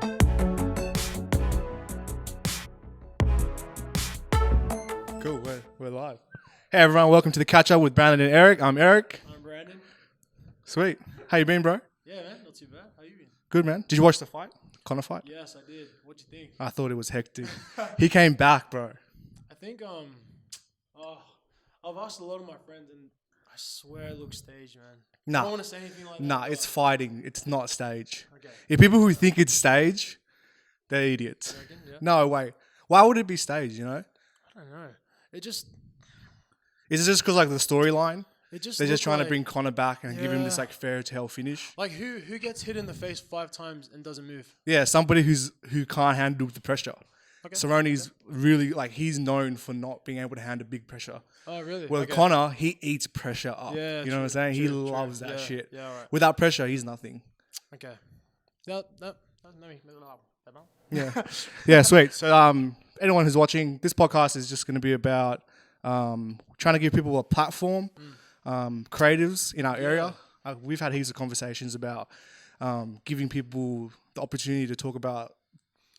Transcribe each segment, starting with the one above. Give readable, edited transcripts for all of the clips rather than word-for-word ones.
Cool, we're live. Hey everyone, welcome to the catch up with Brandon and Eric. I'm Eric. I'm Brandon. Sweet. How you been, bro? Yeah, man, not too bad. How you been? Good, man. Did you watch the fight? Connor fight? Yes, I did. What you think? I thought it was hectic. He came back, bro. I think I've asked a lot of my friends, and I swear it looks staged, man. I don't want to say anything like that. Nah, it's fighting. It's not stage. Okay. If people who think it's stage, they're idiots. You reckon? Yeah. No, wait. Why would it be staged, you know? I don't know. It just Is it just because, like, the storyline? they're just They're just trying to like, bring Connor back and give him this, Yeah. like, fairy tale finish? like who gets hit in the face 5 times and doesn't move? Yeah, somebody who can't handle the pressure. Okay. Cerrone's really, like, he's known for not being able to handle big pressure. Oh, really? Well, Okay. Connor, he eats pressure up. Yeah, you know what I'm saying? He true, loves true. that Yeah, shit. Yeah, all right. Without pressure, he's nothing. Okay. That. Yeah. Yeah, sweet. So, anyone who's watching, this podcast is just going to be about trying to give people a platform, creatives in our area. We've had heaps of conversations about giving people the opportunity to talk about,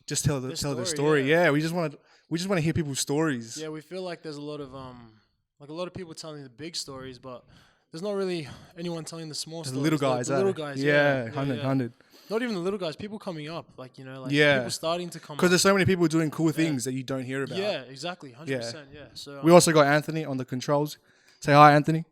just tell their story. Yeah, we just want to hear people's stories. Yeah, we feel like there's a lot of people telling the big stories, but there's not really anyone telling the small The stories. little guys, the little guys. Yeah, Yeah, 100. Not even the little guys. People coming up, Yeah. people starting to come Because up. there's so many people doing cool things that you don't hear about. Yeah, exactly, 100%. Yeah. So We also got Anthony on the controls. Say hi, Anthony.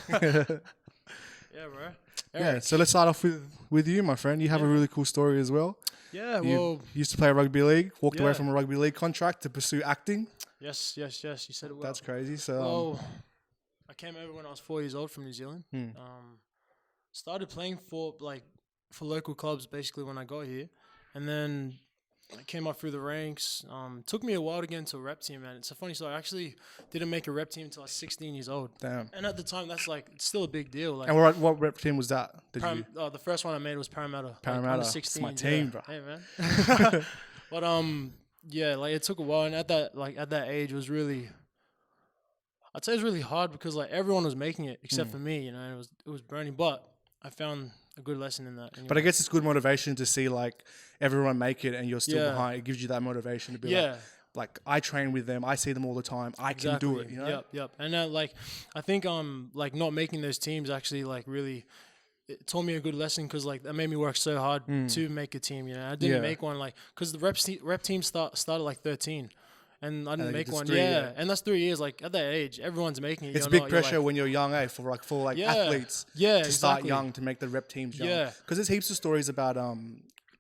yeah, bro. Yeah, Eric. so let's start off with you, my friend. You have a really cool story as well. Yeah. You Well, used to play rugby league, walked away Yeah. from a rugby league contract to pursue acting. yes. You said it well. That's crazy. So, Well, I came over when I was 4 years old from New Zealand. Started playing for local clubs basically when I got here, and then I came up through the ranks. Took me a while to get into a rep team, man. It's a funny story. I actually didn't make a rep team until I was 16 years old, damn. and at the time that's it's still a big deal. Like, And what rep team was that? Did you? the first one I made was Parramatta. Parramatta. Under It's 16, my team, bro. Hey, man. But yeah, it took a while, and at that age, it was really, I'd say it was really hard because everyone was making it except for me, you know. And it was burning, but I found a good lesson in that. Anyway. But I guess it's good motivation to see everyone make it and you're still Yeah. behind. It gives you that motivation to be Yeah. like I train with them. I see them all the time. I can do it. You know. Yep. And I think not making those teams actually really, it taught me a good lesson because that made me work so hard to make a team. You know, I didn't Yeah. make one because the rep team started 13. And I didn't think make it's one. 3, yeah. And that's 3 years. At that age, everyone's making it. It's you're big not- you're pressure when you're young, for Yeah. athletes Yeah, to start exactly. young to make the rep teams young. Yeah. Because there's heaps of stories about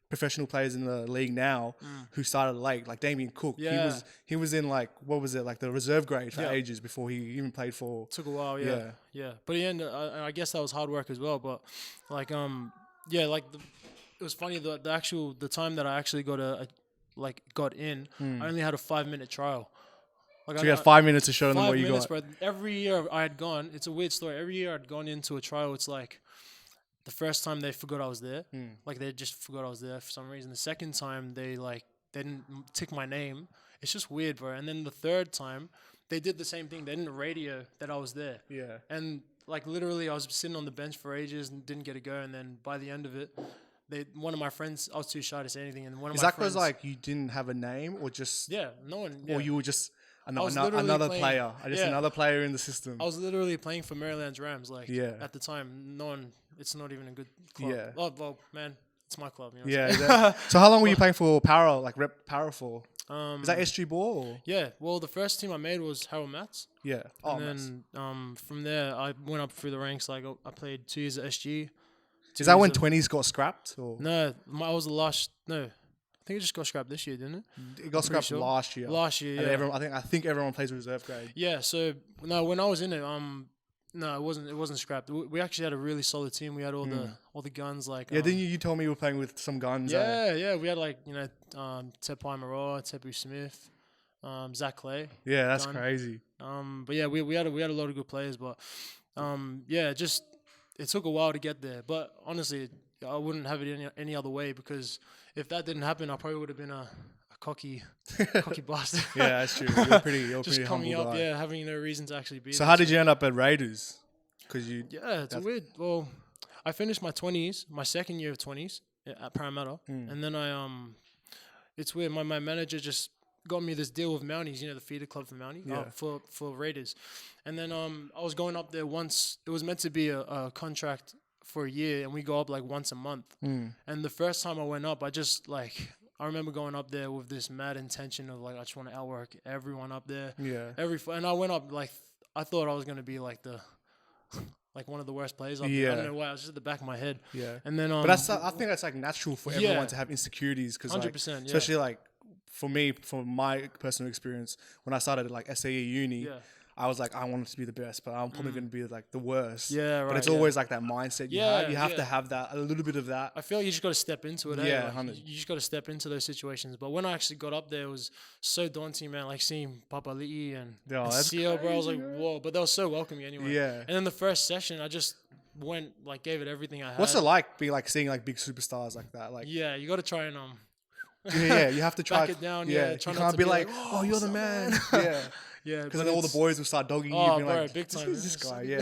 professional players in the league now who started late, like Damien Cook. Yeah. He was in the reserve grade for Yeah. ages before he even played for. Took a while, Yeah. yeah. But in the end, I guess that was hard work as well. But it was funny the time that I actually got in, I only had a 5-minute trial. So you had 5 minutes to show them 5 what you minutes, got. bro. Every year I had gone. It's a weird story. Every year I'd gone into a trial. It's the first time they forgot I was there. They just forgot I was there for some reason. The second time they didn't tick my name. It's just weird, bro. And then the third time they did the same thing. They didn't radio that I was there. Yeah. And literally I was sitting on the bench for ages and didn't get a go. And then by the end of it, one of my friends, I was too shy to say anything. And one of Is my that friends, because you didn't have a name or just no one, yeah. or you were just was literally another playing- player, just yeah. another player in the system? I was literally playing for Maryland's Rams. Yeah. At the time, no one. It's not even a good club. Yeah. Oh well, man, it's my club. You know Yeah. what I'm saying? So how long were you playing for rep para for? Um, Is that SG Ball? Or? yeah. Well, the first team I made was Harold Mats, Yeah. Oh, and nice. then from there I went up through the ranks. I played 2 years at SG. Is that when 20s got scrapped? Or? No, I was the last. No, I think it just got scrapped this year, didn't it? It got scrapped sure. last year. Last year, And yeah. everyone, I think everyone plays reserve grade. Yeah. So no, when I was in it, no, it wasn't scrapped. We actually had a really solid team. We had all the guns Yeah, didn't you told me you were playing with some guns? Yeah. We had Tepai Maroa, Tepu Smith, Zach Clay. Yeah, that's gun. crazy. But yeah, we had a lot of good players. But just it took a while to get there. But honestly, I wouldn't have it any other way because if that didn't happen, I probably would have been a cocky bastard. Yeah, that's true. You're Just pretty coming humble up, guy. having no reason to actually be. So there. how did you end up at Raiders? Because you Yeah, it's weird. Well, I finished my 20s, my second year of 20s, at Parramatta, and then it's weird. My manager just got me this deal with Mounties, the feeder club for Mountie, for Raiders, and then I was going up there once. It was meant to be a contract for a year, and we go up like once a month. And the first time I went up, I remember going up there with this mad intention of like I just want to outwork everyone up there. Yeah. And I went up like I thought I was gonna be like like one of the worst players up there. I don't know why. I was just at the back of my head. Yeah. And then but I think that's like natural for everyone to have insecurities because 100%, especially like for me, from my personal experience, when I started at like SAE uni, I was like, I wanted to be the best, but I'm probably going to be like the worst. Yeah, right. But it's always like that mindset you have. You have yeah. to have that, a little bit of that. I feel like you just got to step into it. Yeah, like, you just got to step into those situations. But when I actually got up there, it was so daunting, man. Like seeing Papali'i and Seal, bro. I was like, whoa. But they were so welcoming anyway. Yeah. And then the first session, I just went, like, gave it everything I had. What's it like, be like seeing like big superstars like that? Like, yeah, you got to try and yeah, you have to try back it down. Yeah, try you not can't to be like, oh, you're the man. Yeah. Yeah, because then all the boys will start dogging you. Oh, being bro, like, big time. Who's this guy? Yeah.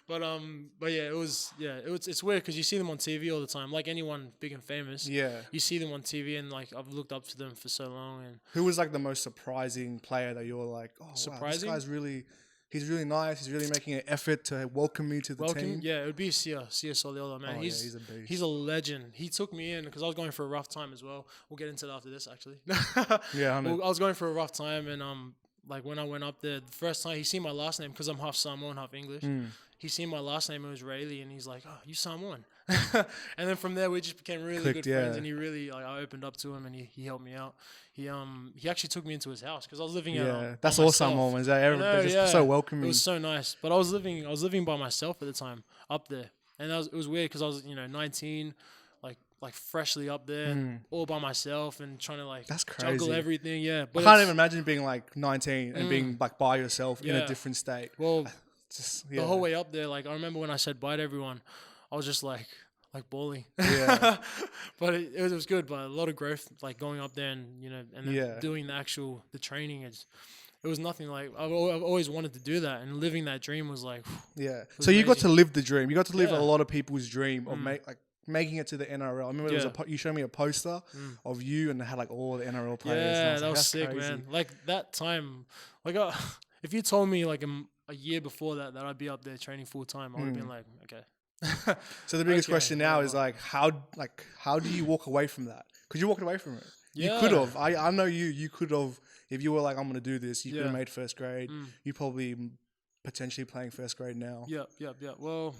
But yeah, it's weird because you see them on TV all the time. Like anyone big and famous, you see them on TV, and like I've looked up to them for so long. And who was like the most surprising player that you were like, oh, surprising? Wow, this guy's he's really nice. He's really making an effort to welcome me to the team. Yeah, it would be Sia Soliola, man. Oh, he's a beast. He's a legend. He took me in because I was going for a rough time as well. We'll get into that after this, actually. Yeah, I was going for a rough time, and like when I went up there, the first time he seen my last name because I'm half Samoan, half English. He seen my last name, it was Rayleigh, and he's like, "Oh, you Samoan." And then from there, we just became really good friends, and he really I opened up to him, and he helped me out. He actually took me into his house because I was living that's all Samoans. They're just so welcoming. It was so nice, but I was living by myself at the time up there, and it was weird because I was 19, like freshly up there, all by myself, and trying to like that's crazy. juggle everything. Yeah, but I can't even imagine being like 19 and being like by yourself in a different state. Well, the whole way up there, like I remember when I said bye to everyone, I was just like bawling. Yeah. But it was good, but a lot of growth, like going up there and then doing the training it was nothing like I've always wanted to do that, and living that dream was like so you got to live the dream. You got to live a lot of people's dream of making it to the NRL. I remember you showed me a poster of you, and it had like all the NRL players. Yeah, that was sick, crazy. Man. Like that time, like if you told me like a year before that I'd be up there training full time, I would have been like, okay. So the biggest question now is like how do you walk away from that? Because you walked away from it. Yeah. You could have. I know you could have. If you were like, I'm going to do this, you could have made first grade. You probably potentially playing first grade now. Yeah. Well,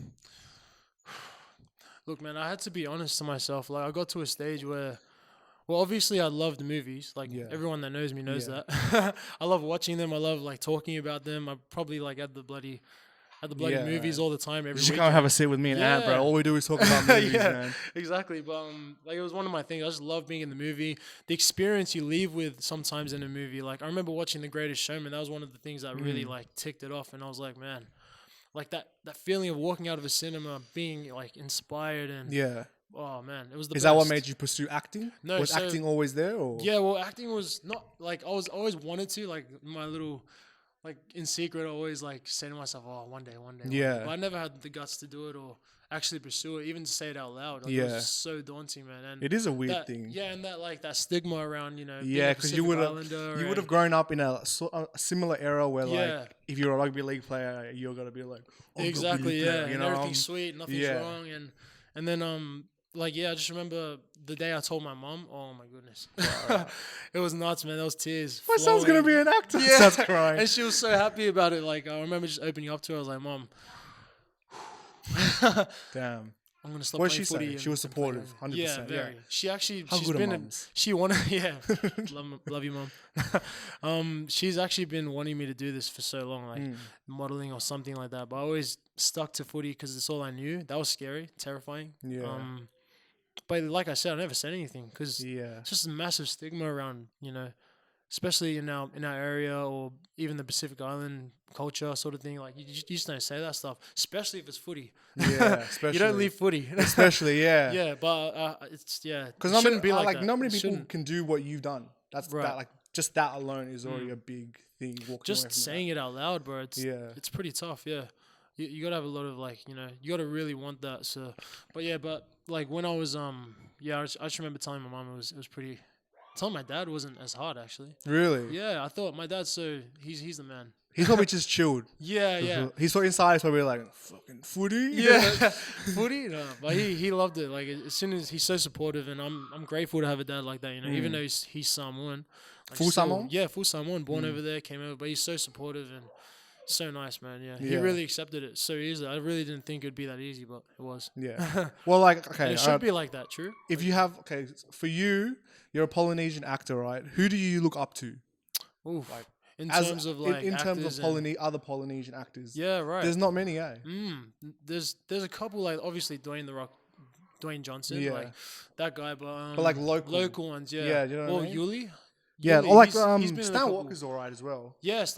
look, man, I had to be honest to myself. Like, I got to a stage where, well, obviously I loved movies. Like, everyone that knows me knows that. I love watching them. I love, like, talking about them. I probably, like, at the bloody movies all the time. You should come have a sit with me and Ant, bro. All we do is talk about movies, man. Exactly. But, like, it was one of my things. I just love being in the movie. The experience you leave with sometimes in a movie. Like, I remember watching The Greatest Showman. That was one of the things that really, like, ticked it off. And I was like, man, like that feeling of walking out of a cinema, being like inspired and oh man, it was the best. Is that what made you pursue acting? No, was acting always there? Or? Yeah, well, acting was not like I always wanted to, like my little, like in secret, I always like say to myself, oh, one day. Yeah. But I never had the guts to do it or actually pursue it, even to say it out loud. Like, it was so daunting, man. And it is a weird thing. Yeah, and that stigma around, because you would have grown up in a similar era where like if you're a rugby league player, you're gonna be like exactly, and everything's sweet, nothing's wrong, and then like I just remember the day I told my mom. Oh my goodness, it was nuts, man. Those tears. My son's gonna be an actor. Yeah, starts crying, and she was so happy about it. Like I remember just opening up to her. I was like, Mom. Damn. I'm gonna stop what playing did she footy. say? She was supportive, 100%. Yeah, very. She actually, how she's good been are mums? She wanted, love you, Mom. She's actually been wanting me to do this for so long, like modeling or something like that. But I always stuck to footy because it's all I knew. That was scary, terrifying. Yeah. But like I said, I never said anything because it's just a massive stigma around, especially in our area or even the Pacific Island culture sort of thing. Like you just don't say that stuff, especially if it's footy. Yeah, especially you don't leave footy. Especially, yeah. Yeah, but it's because not many people can do what you've done. That's right. That like just that alone is already a big thing. Just saying it out loud, bro. It's pretty tough. Yeah. you gotta have a lot of like, you gotta really want that. So, but yeah, but like when I was I just remember telling my mom it was pretty. Telling my dad wasn't as hard actually. Really? Yeah, I thought my dad's he's the man. He's probably just chilled. Yeah, yeah. He's so inside. He's probably like fucking footy. Yeah, footy. No, but he loved it. Like as soon as he's so supportive, and I'm grateful to have a dad like that. Even though he's Samoan, like Full still- Samoan? Yeah, full Samoan. Born over there, came over, but he's so supportive and so nice, man. Yeah, he really accepted it so easily. I really didn't think it'd be that easy, but it was. Yeah. Well, like, And okay, it should be like that. True. if you have, okay, for you, you're a Polynesian actor, right? Who do you look up to? Oof. In As terms of like in terms actors of and- other Polynesian actors. yeah, right. There's not many, eh? There's a couple like obviously Dwayne Johnson, Yeah. like that guy, but like local ones, yeah. Yeah, you know what I mean? Yuli. Yeah, Yuli, or like he's been in a Stan couple- Walker's alright as well. Yeah, He's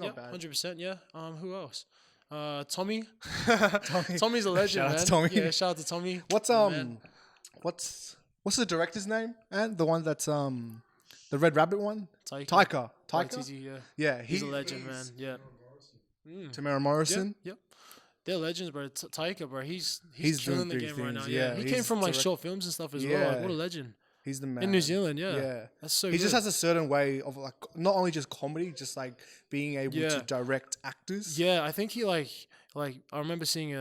not bad. 100%. Yeah. Who else? Tommy. Tommy's a legend, Shout out man. to Tommy. Yeah, shout out to Tommy. What's Man. what's the director's name? And the one that's the Red Rabbit one? Taika. Waititi, yeah. Yeah, He's a legend, man. Yeah. Tamara Morrison. Yep. They're legends, bro. Taika, bro. He's He's killing doing the big game right now. things, Yeah. yeah. He came He's from like direct- short films and stuff as well. Yeah. Like, what a legend. He's the man. In New Zealand, yeah. Yeah. That's so He good. just has a certain way of like not only just comedy, just like being able to Yeah. direct actors. Yeah, I think he like I remember seeing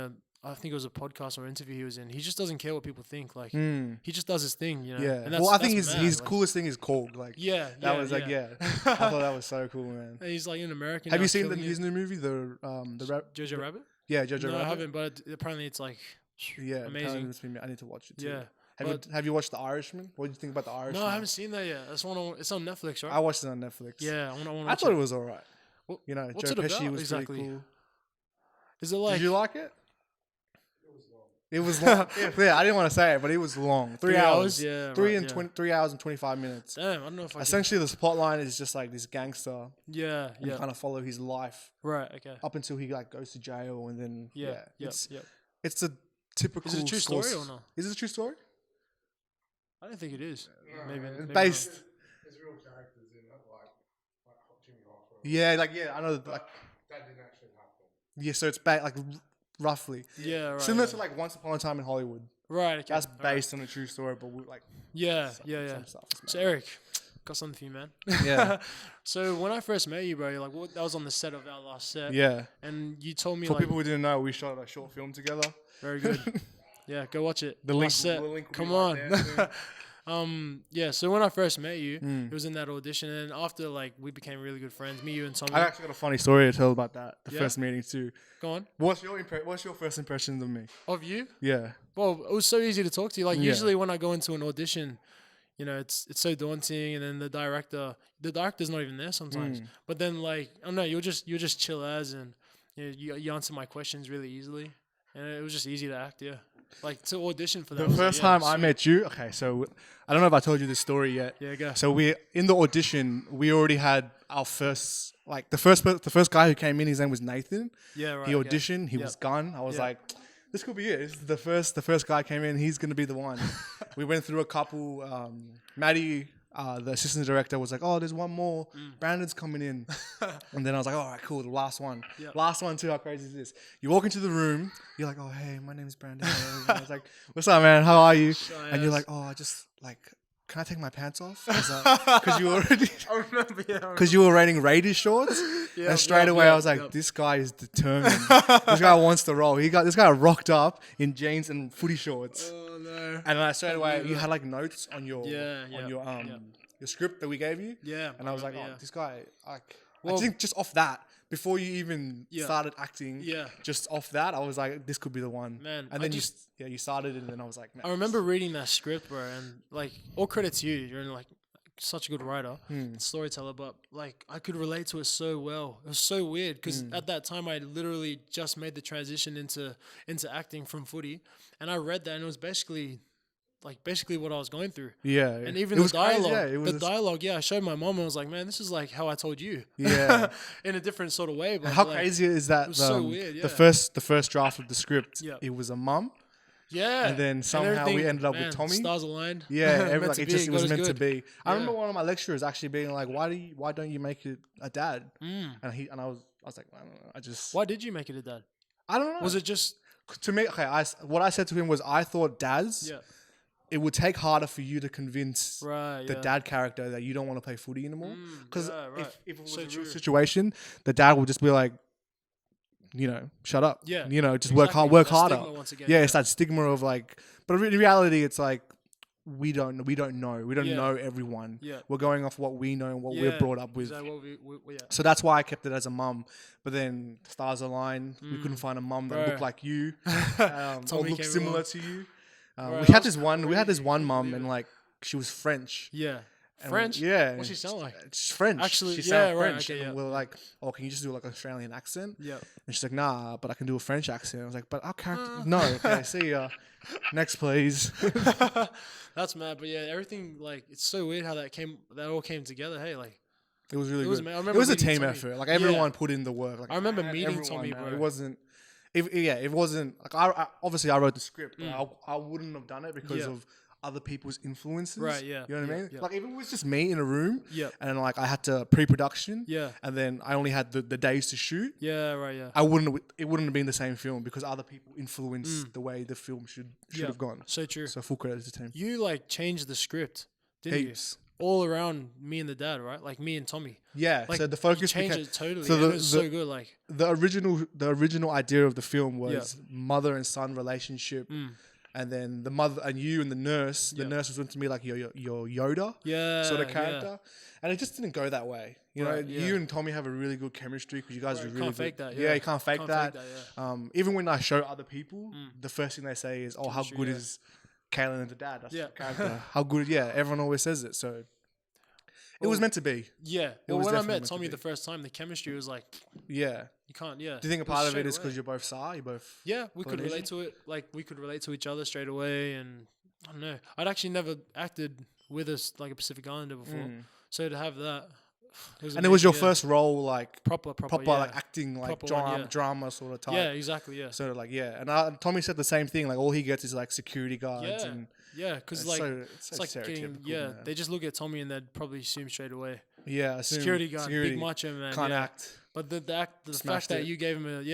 I think it was a podcast or interview he was in. He just doesn't care what people think. Like he just does his thing, you know. Yeah. And that's, Well, I think that's mad, his like- coolest thing is Korg. Like Yeah, that was like I thought that was so cool, man. He's like an American. Have now, you seen killing his it. new movie, the Jojo Rabbit? Yeah, Jojo No, Rabbit? I haven't, but apparently it's like Yeah, amazing. apparently it's been- I need to watch it too. Yeah, Have you watched The Irishman? What do you think about The Irishman? No, I haven't seen that yet. That's one. It's on Netflix, right? I watched it on Netflix. Yeah, I want to I watch thought it. it was alright. What- You know, what's Joe it Pesci about was exactly? pretty cool. Is it like? Did you like it? It was long. Yeah, I didn't want to say it, but it was long. 3 hours. Yeah, Three right, and yeah. 3 hours and 25 minutes. Damn, I don't know if I. Can, Essentially, the plot line is just like this gangster, yeah, and you yeah. kind of follow his life Right. Okay. up until he like goes to jail, and then Yeah. Yeah. it's Yeah. it's a typical. Is it a true story or not? Is it a true story? I don't think it is. Maybe. Based. There's real characters in it, like Jimmy Hoffa. I know. Like That didn't actually happen. yeah, so it's like roughly Yeah. Right. similar yeah. to like Once Upon a Time in Hollywood. Right. Okay. That's all right. based on a true story, but we like Yeah. some- Yeah. Yeah. some stuff is So made. Eric, got something for you, man. Yeah. So when I first met you, bro, you're like, that was on the set of our last set. Yeah. And you told me For like, people who didn't know, we shot a short film together. very good. Yeah, go watch it. The Last link- set. the link will Come be on. right there Yeah. So when I first met you, Mm. it was in that audition, and after like we became really good friends, me, you, and Tommy. I actually got a funny story to tell about that. The Yeah? first meeting too. Go on. What's your first impressions of me? Of you? Yeah. Well, it was so easy to talk to you. Like Yeah. usually when I go into an audition, you know, it's so daunting, and then the director's not even there sometimes. Mm. But then like, I don't know, you're just chill as, and you answer my questions really easily, and it was just easy to act. Yeah, like to audition for that. The was like, first yeah, time I sweet. met you, okay, so I don't know if I told you this story yet. Yeah, go. So we in the audition, we already had our first like the first guy who came in. His name was Nathan. Yeah, right. He okay. auditioned. He Yep. was gone. I was Yeah. like, this could be it. This is the first guy came in. He's gonna be the one. We went through a couple. Maddie, the assistant director, was like, oh, there's one more. Brandon's coming in. And then I was like, all right, cool. The last one. Yep. Last one too. How crazy is this? You walk into the room. You're like, oh, hey, my name's Brandon. I was like, what's up, man? How are you? Shy And you're ass. like, oh, I just like. Can I take my pants off? Because you already, I remember. Yeah. because you were wearing Raiders shorts, Yep, and straight yep, away yep, I was like, yep. this guy is determined. This guy wants to roll. This guy rocked up in jeans and footy shorts, Oh no. and then straight away you had like notes on your Yeah, on yep, your yep. your script that we gave you, Yeah. and I was like, remember, oh, this guy, like, Well- I think just off that, before you even Yeah. started acting, Yeah. just off that, I was like, this could be the one, Man, And I then just- you started it, and then I was like, man, I remember reading that script, bro, and like, all credit to you. You're like such a good writer, and storyteller, but like, I could relate to it so well. It was so weird because at that time, I literally just made the transition into acting from footy, and I read that, and it was basically what I was going through. yeah, And even it the was crazy, dialogue, yeah, it was the dialogue, yeah, I showed my mom and I was like, man, this is like how I told you. Yeah. In a different sort of way. But How like, crazy is that? was so weird, The yeah. first draft of the script, Yeah. it was a mum. Yeah. And then somehow we everything- ended up with man, Tommy. Stars aligned. Yeah, Meant like to it be, just it was God is meant to good. be. I Yeah. remember one of my lecturers actually being like, "Why don't you make it a dad?" Mm. And I was like, I don't know, I just Why did you make it a dad? I don't know. Was it just to me? Okay, what I said to him was I thought dads. yeah? It would take harder for you to convince Right. the Yeah. dad character that you don't want to play footy anymore. Because yeah, right. if it was So a real true. situation, the dad would just be like, shut up. Yeah, Just work exactly. work That harder. stigma once again, Yeah, yeah. it's that stigma of like, but in reality, it's like we don't know. We don't Yeah. know everyone. Yeah. We're going off what we know and what we're Yeah, brought up with. Is that what yeah. So that's why I kept it as a mum. But then stars aligned. We couldn't find a mum that Bro. looked like you, or Tommy looked came similar along. to you. Bro, we that had was this one. We had this crazy. one Couldn't mum, believe and it. like she was French. Yeah. And French? Yeah. What's she sound like? She's French. Actually, she yeah, sounds right, French. okay, and yeah. we're like, oh, can you just do like an Australian accent? Yeah. And she's like, nah, but I can do a French accent. I was like, but our character, no. Okay, see ya. Next, please. That's mad, but yeah, everything like it's so weird how that all came together. Hey, like It was really It was good. ama- I It remember was a meeting team Tommy. effort. Like Yeah. everyone put in the work. Like I remember man, meeting everyone, Tommy, man. bro. It wasn't. It wasn't like obviously I wrote the script, but I wouldn't have done it because Yeah. of other people's influences. Right, yeah, You know what I yeah, mean? yeah. Like if it was just me in a room, Yeah. and like I had to pre-production, Yeah. and then I only had the days to shoot. Yeah, right, yeah. It wouldn't have been the same film because other people influenced the way the film should Yeah. have gone. So true. So full credit to the team. You like changed the script, didn't Heaps. you? All around me and the dad, right? Like me and Tommy. Yeah. Like So the you focus changed became it totally. so and the- it was the- so good. Like the original idea of the film was mother and son relationship, and then the mother and you and the nurse. The Yeah. nurse was meant to be like your Yoda yeah, sort of yeah. character, and it just didn't go that way. You Right, know, yeah. you and Tommy have a really good chemistry because you guys Right, are you really can't good. fake that, Yeah, yeah. you can't fake Can't that. fake that, Even when I show other people, the first thing they say is, "Oh, how Chemistry, good yeah. is Kaylin and the dad?" That's Yeah. the character. How good? Yeah, everyone always says it. So it was Well, meant to be. Yeah. It Well, was when I definitely met meant to Tommy be. the first time, the chemistry was like Yeah. you can't. Yeah. Do you think a It was part of straight it is away. because you're both SAR? You both. Yeah, we could Polynesian? relate to it. Like we could relate to each other straight away, and I don't know. I'd actually never acted with us like a Pacific Islander before, so to have that, And it was your amazing, yeah. first role, like proper, proper yeah. like acting, like Proper one, yeah. drama sort of type. Yeah, exactly. Yeah, So like and Tommy said the same thing. Like all he gets is like security guards yeah, and yeah. Because it's like so it's like getting, stereotypical, yeah. man. They just look at Tommy and they'd probably assume straight away. Yeah, assume Security guard, security, big macho man. can't yeah. act. But the Smashed fact that it. you gave him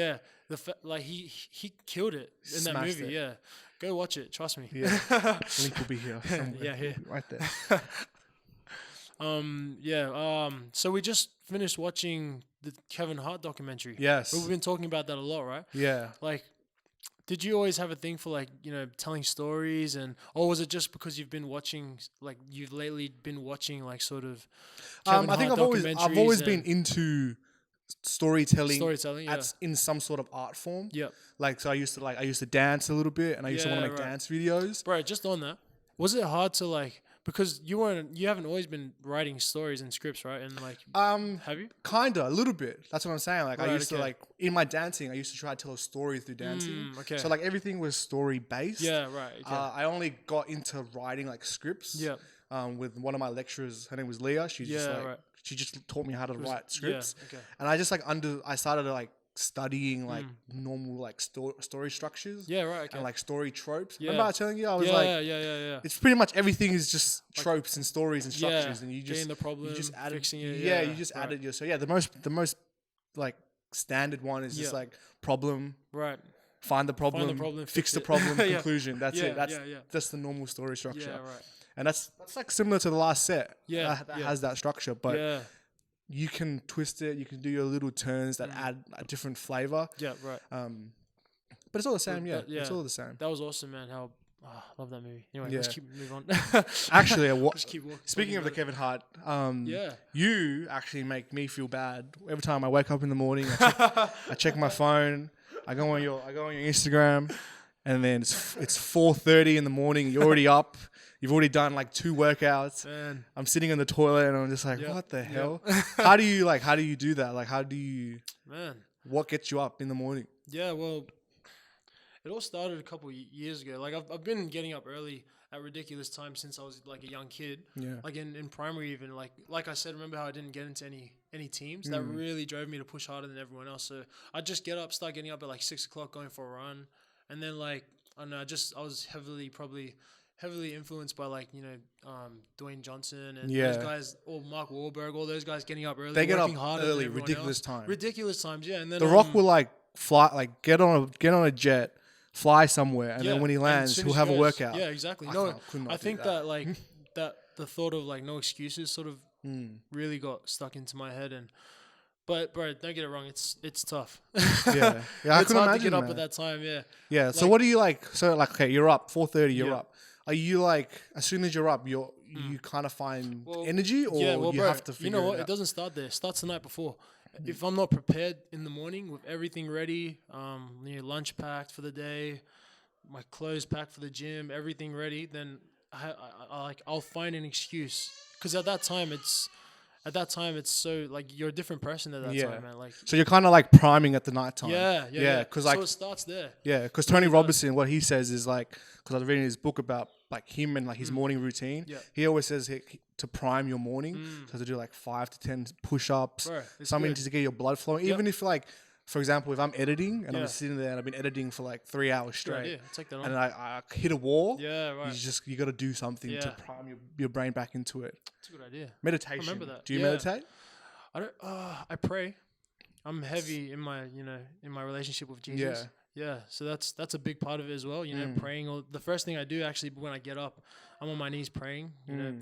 like he killed it in that Smashed movie. it. Yeah, go watch it. Trust me. Yeah, link will be here. Somewhere. Yeah, here. right there. So we just finished watching the Kevin Hart documentary. Yes. We've been talking about that a lot, right? Yeah. Like, did you always have a thing for like, telling stories or was it just because you've been watching, like you've lately been watching like sort of Kevin I think Hart I've always documentaries been and into storytelling, storytelling, yeah. in some sort of art form. Yep. Like so, I used to dance a little bit, and I used to want Yeah, to make right. dance videos. Bro, just on that, was it hard to like, because you haven't always been writing stories and scripts, right? And like, have you? Kinda, a little bit. That's what I'm saying. Like I Right, used to okay. like in my dancing, I used to try to tell a story through dancing. okay. So like everything was story based. Yeah, right. Okay. I only got into writing like scripts. Yeah. With one of my lecturers, her name was Leah. She just Yeah, like right. she just taught me how to write scripts. Yeah, okay. And I just like I started like studying like normal like story structures. Yeah, right. Okay. And like story tropes. Yeah. Remember I was telling you I was yeah, like yeah. it's pretty much everything is just tropes and stories and Yeah, structures, and you just getting the problem, you just added, fixing it, Yeah, yeah, you just right. added your. So yeah, the most like standard one is just Yeah. like problem, Right. find the problem, problem, fix fix the it. problem, Yeah. conclusion. That's Yeah, it. That's yeah. that's the normal story structure. Yeah, right. And that's like similar to the last set. Yeah, that yeah. has that structure, but Yeah. you can twist it. You can do your little turns that add a different flavor. Yeah, right. But it's all the same. Yeah, that- yeah. it's all the same. That was awesome, man. How I love that movie. Anyway, Yeah. let's keep moving on. Actually, Just keep walking. speaking of the Kevin Hart, Yeah. you actually make me feel bad every time I wake up in the morning. I check my phone. I go on your Instagram, and then it's 4:30 in the morning. You're already up. You've already done like 2 workouts. Man. I'm sitting in the toilet, and I'm just like, Yep, what the yep. hell? How do you do that? Like, Man. what gets you up in the morning? Yeah, well, it all started a couple years ago. Like I've been getting up early at ridiculous times since I was like a young kid. Yeah. Like in primary even. Like I said, remember how I didn't get into any teams? That really drove me to push harder than everyone else. So I'd just start getting up at like 6 o'clock, going for a run. And then like, I don't know, I was heavily influenced by like, Dwayne Johnson and Yeah. those guys, or Mark Wahlberg, all those guys getting up early. They get up working harder than early, everyone ridiculous else. time. Ridiculous times, yeah. And then The Rock will like fly, like get on a jet, fly somewhere, and Yeah, then when he and lands, as soon he'll as have a he goes- workout. Yeah, exactly. I No, could not I do think that. that like that the thought of like no excuses sort of really got stuck into my head. And but bro, don't get it wrong, it's tough. Yeah, yeah, I It's can hard imagine, to get up man. at that time. Yeah, Yeah. So Like- what do you like? So like, okay, you're up 4:30. You're Yeah. up. Are you like as soon as you're up, you kind of find Well, energy, or yeah, well, you bro, have to figure you know what? it It out? doesn't start there. It starts the night before. If I'm not prepared in the morning with everything ready, lunch packed for the day, my clothes packed for the gym, everything ready, then I'll find an excuse. Because at that time it's so like you're a different person at that Yeah. time, man. Like So you're kind of like priming at the night time. yeah. Because So like it starts there. yeah, because Tony Robinson, what he says is like, because I was reading his book about like him and like his morning routine. Yeah. He always says to prime your morning, so to do like 5 to 10 push-ups, Bro, it's something good. just to get your blood flowing. Even if like, for example, if I'm editing and Yeah. I'm sitting there and I've been editing for like 3 hours Good straight, idea. Take that on. and I hit a wall, Yeah, right. you got to do something to Yeah. prime your brain back into it. It's a good idea. Meditation. remember that. Do you Yeah. meditate? I don't. I pray. I'm heavy in my relationship with Jesus. Yeah. Yeah. So that's a big part of it as well. Praying. Or the first thing I do actually when I get up, I'm on my knees praying.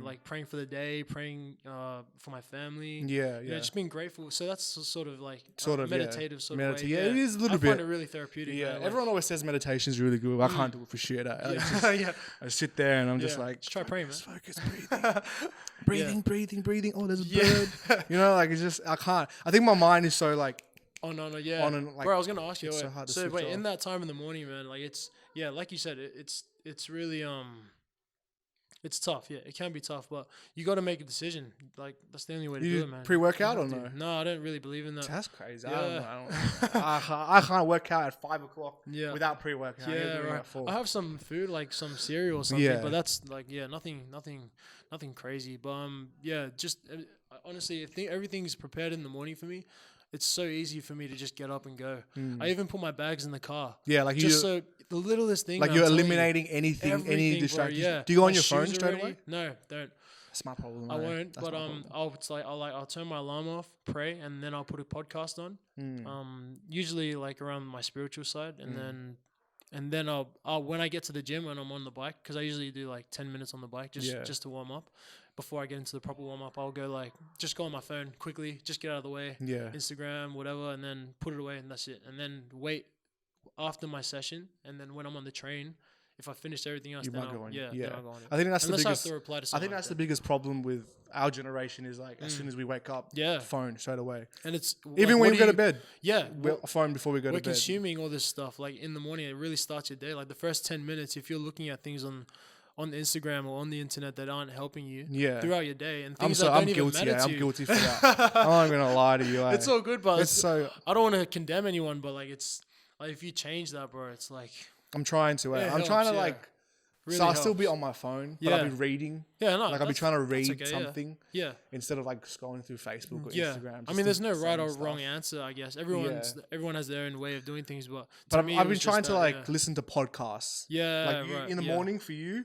Like praying for the day, praying for my family. Yeah, You know, just being grateful. So that's sort of like Sort of, yeah. meditative sort of way. Yeah, it is a little I find bit. it really therapeutic. Yeah, man, everyone always says meditation is really good. I can't do it for shit. yeah. I sit there and I'm just Yeah. like, Just try praying, man. just focus, breathing. Oh, there's a bird. You know, like it's just I can't. I think my mind is so like Oh no, yeah. on and, like, bro, I was gonna ask you. it's so wait, hard to so switch wait, off. in that time in the morning, man, like it's like you said, it's really it's tough. Yeah, it can be tough, but you got to make a decision. Like that's the only way to You do it, man. pre-workout You or have to. no? No, I don't really believe in that. That's crazy. Yeah. I can't work out at 5 o'clock Yeah. without pre-workout. Yeah, right. At 4. I have some food, like some cereal or something, Yeah. but that's like nothing crazy. But just honestly, I think everything's prepared in the morning for me. It's so easy for me to just get up and go. I even put my bags in the car. Yeah, like Just you, so the littlest thing. like man, you're I'm telling you, eliminating anything, any everything, bro, distractions. yeah. Do you go on My your phone shoes are straight ready. away? No, don't. That's my problem. I mate. won't. That's But my problem. I'll turn my alarm off, pray, and then I'll put a podcast on. Usually like around my spiritual side, and then I'll when I get to the gym when I'm on the bike, because I usually do like 10 minutes on the bike just to warm up. Before I get into the proper warm up, I'll go just go on my phone quickly, just get out of the way. Yeah. Instagram, whatever, and then put it away, and that's it. And then wait after my session, and then when I'm on the train, if I finish everything else, You then might go on. then I'll go on it. I think that's Unless the I have biggest. to reply to I someone. think that's the biggest problem with our generation is like as soon as we wake up, Yeah. phone straight away. And it's Even when we go to bed, Yeah, we're phone before we go we're to bed. consuming all this stuff like in the morning. It really starts your day. Like the first 10 minutes, if you're looking at things on Instagram or on the internet that aren't helping you Yeah. throughout your day and I'm things that don't even guilty. matter Yeah, to I'm you. guilty for that. I'm not gonna lie to you. It's all good, but It's so. I don't want to condemn anyone, but like it's like if you change that, bro, it's like I'm trying to. Yeah, it I'm trying to helps, yeah. like. really So I'll still be helps. on my phone, but I'll Yeah. be reading. Yeah, no, Like I'll be that's- trying to that's read okay, yeah. something Yeah. instead of like scrolling through Facebook or Yeah, Instagram. I mean, there's no right or stuff. wrong answer. I guess everyone has their own way of doing things, but But to I've, me, I've it been was trying just to that, like yeah. listen to podcasts. Yeah, Like right, in the yeah. morning for you,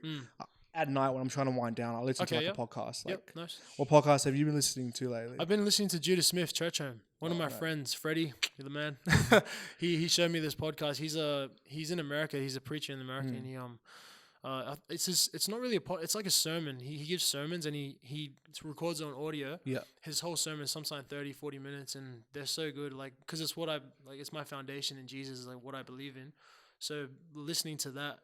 at night when I'm trying to wind down, I'll listen Okay, to like yeah. a podcast. Yep, Like, nice. what podcast have you been listening to lately? I've been listening to Judah Smith, Church Home. One of my right. friends, Freddie, you're the man. he showed me this podcast. He's in America. He's a preacher in America, and he it's not really it's like a sermon. He gives sermons and he records it on audio. Yeah. His whole sermon is sometimes 30, 40 minutes, and they're so good. Like, cause it's what it's my foundation in Jesus, is like what I believe in. So listening to that,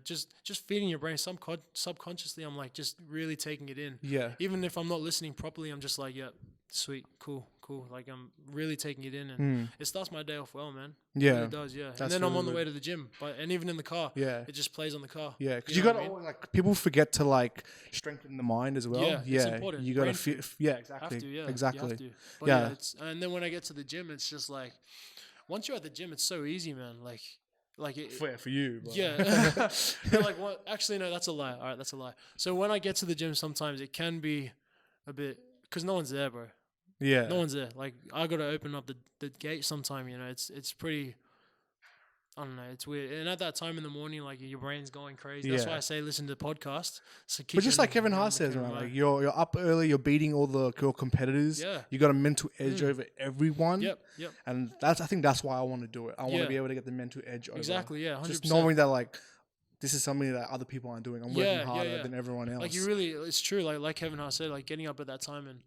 just feeding your brain subconsciously, I'm like just really taking it in. Yeah. Even if I'm not listening properly, I'm just like, yeah, sweet, cool. Like I'm really taking it in, and it starts my day off well, man. Yeah. It does, yeah. And That's then I'm really on the good. way to the gym, and even in the car, Yeah. it just plays on the car. Yeah, because You you know got what I to mean? like people forget to like strengthen the mind as well. Yeah, it's important. You got Brain to food. yeah, Have exactly, to, yeah. exactly. You have to. But Yeah. and then when I get to the gym, it's just like, once you're at the gym, it's so easy, man. Like it, For you, but. yeah. You're like, what? Actually, no, that's a lie. All right, that's a lie. So when I get to the gym, sometimes it can be a bit, because no one's there, bro. Yeah. No one's there. Like I gotta open up the gate sometime. It's pretty. I don't know. It's weird. And at that time in the morning, like your brain's going crazy. That's why Yeah. I say listen to podcasts. So But just like Kevin you're in Hart the says, current man, mode. like you're up early, you're beating all your competitors. Yeah. You got a mental edge over everyone. Yep. And I think that's why I want to do it. I want to Yeah. be able to get the mental edge over. Exactly. Yeah. 100%. Just knowing that like this is something that other people aren't doing. I'm working harder than everyone else. Like you really, it's true. Like Kevin Hart said, like getting up at that time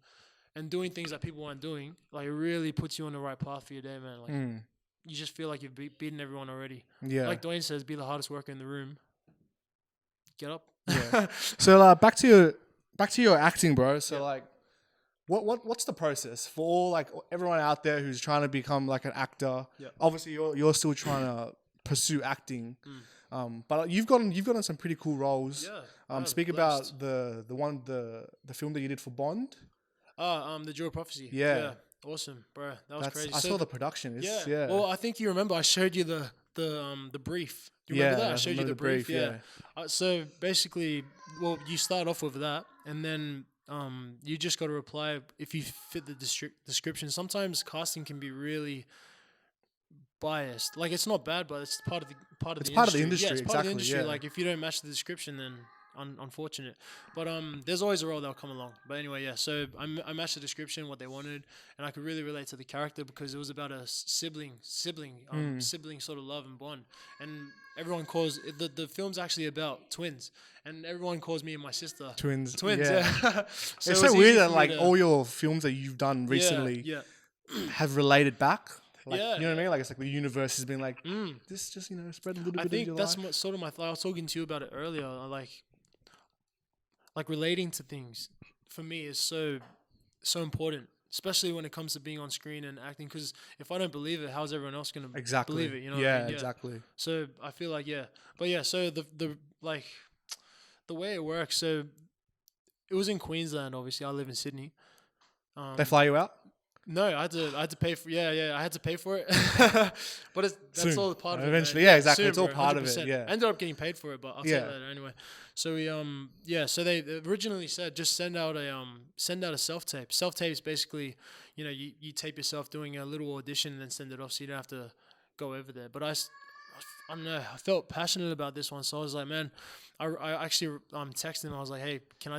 and doing things that people aren't doing, like it really puts you on the right path for your day, man. Like you just feel like you've beaten everyone already. Yeah. Like Dwayne says, be the hardest worker in the room. Get up. Yeah. So back to your acting, bro. So like, what's the process for all, like everyone out there who's trying to become like an actor? Yeah. Obviously, you're still trying to pursue acting, but you've gotten some pretty cool roles. Yeah. Speak about the film that you did for Bond. The Jewel Prophecy. Yeah. Awesome, bro. That was crazy. I saw the production. It's, yeah. Well, I think you remember I showed you the brief. You remember that? I showed you the brief. Yeah. So basically, well, you start off with that, and then you just got to reply if you fit the description. Sometimes casting can be really biased. Like it's not bad, but it's part of the industry. Part of the industry. Yeah, it's part exactly. of the industry. Yeah. Like if you don't match the description, then unfortunate. But there's always a role that'll come along. But anyway, yeah. So I matched the description, what they wanted, and I could really relate to the character because it was about a sibling sort of love and bond. And everyone calls the film's actually about twins, and everyone calls me and my sister Twins. Yeah. So it it's was so weird easy that for me like to- all your films that you've done recently have related back. Like, Yeah. You know what I mean? Like it's like the universe has been like, this just spread a little I bit of think your that's life. sort of my thought. I was talking to you about it earlier. Like relating to things for me is so important, especially when it comes to being on screen and acting. Because if I don't believe it, how's everyone else gonna Exactly. believe it? You know? Yeah, what I mean? exactly. So I feel like but yeah. So the way it works. So it was in Queensland. Obviously, I live in Sydney. They fly you out? No, I had to pay for. I had to pay for it. But that's Soon. all part of it. Eventually, man. yeah, exactly. Soon, it's all bro, part of 100%. it. Yeah. I ended up getting paid for it, but I'll tell you Yeah. later anyway. So we so they originally said just send out a self tape. Self tape is basically, you tape yourself doing a little audition and then send it off, so you don't have to go over there. But I don't know. I felt passionate about this one, so I was like, man, I actually texted them. I was like, hey, can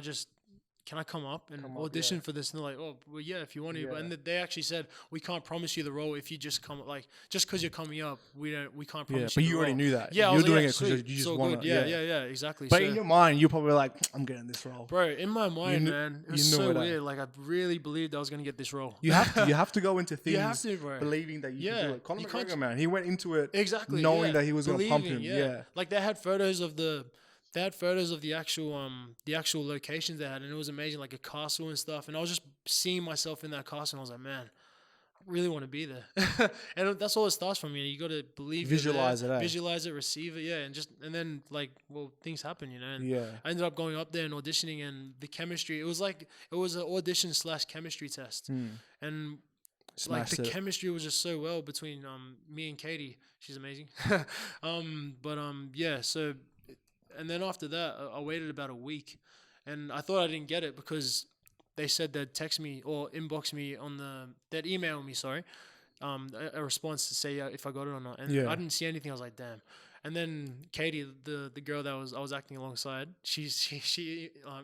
I come up and audition for this? And they're like, oh, well, yeah, if you want to. Yeah. And they actually said, we can't promise you the role if you just come, like, just because you're coming up, we can't promise Yeah, you but the you already role. knew that. Yeah, I You're was like, doing yeah, it because sweet, you just so want good. to. Yeah, exactly. But So, in your mind, you're probably like, I'm getting this role. bro, in my mind, kn- man, it you was know so it, weird. Like, I really believed I was going to get this role. You have to go into things You have to, bro. believing that you can do Yeah, it. Conor you can't McGregor, man, he went into it Exactly. knowing yeah. that he was going to pump him. Believing, Yeah. Like they had photos of the actual locations they had, and it was amazing, like a castle and stuff. And I was just seeing myself in that castle, and I was like, man, I really want to be there. And that's all it starts from. You got to believe, Visualize it, eh? visualize it, receive it, and then things happen, And Yeah. I ended up going up there and auditioning, and the chemistry. It was an audition / chemistry test, and Smashed like the it. chemistry was just so well between me and Katie. She's amazing. So and then after that I waited about a week, and I thought I didn't get it because they said they'd text me or inbox me they'd email me, a response to say if I got it or not, and Yeah. I didn't see anything. I was like, damn. And then Katie, the girl that I was acting alongside, she